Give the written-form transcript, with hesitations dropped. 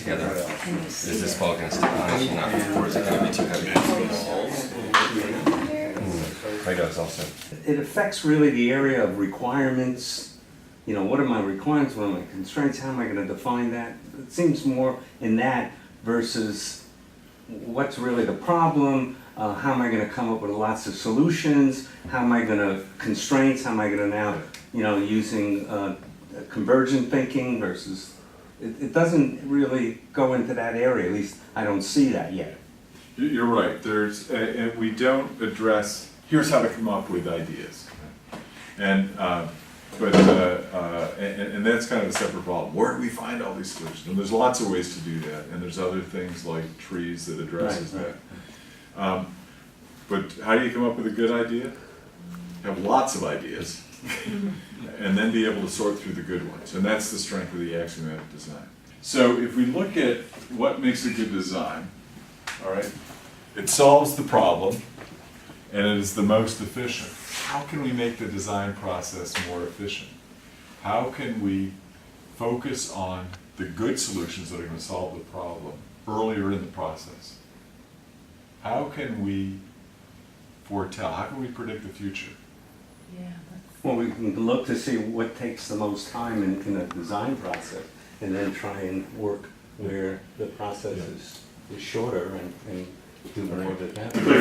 together, is this ball going to stick on it or not, or is it going to be too heavy? Play-Doh's also. It affects really the area of requirements. You know, what are my requirements, what are my constraints, how am I gonna define that? It seems more in that versus what's really the problem, how am I gonna come up with lots of solutions, how am I gonna, constraints, how am I gonna now, you know, using convergent thinking versus, it doesn't really go into that area, at least I don't see that yet. You're right, and we don't address, here's how to come up with ideas. And that's kind of a separate problem. Where do we find all these solutions? And there's lots of ways to do that, and there's other things like trees that addresses Right. that. But how do you come up with a good idea? Have lots of ideas, and then be able to sort through the good ones. And that's the strength of the axiomatic design. So if we look at what makes a good design, all right, it solves the problem, and it is the most efficient. How can we make the design process more efficient? How can we focus on the good solutions that are going to solve the problem earlier in the process? How can we foretell? How can we predict the future? Yeah, Well, we can look to see what takes the most time in a design process, and then try and work where the process is shorter and do more of it that way.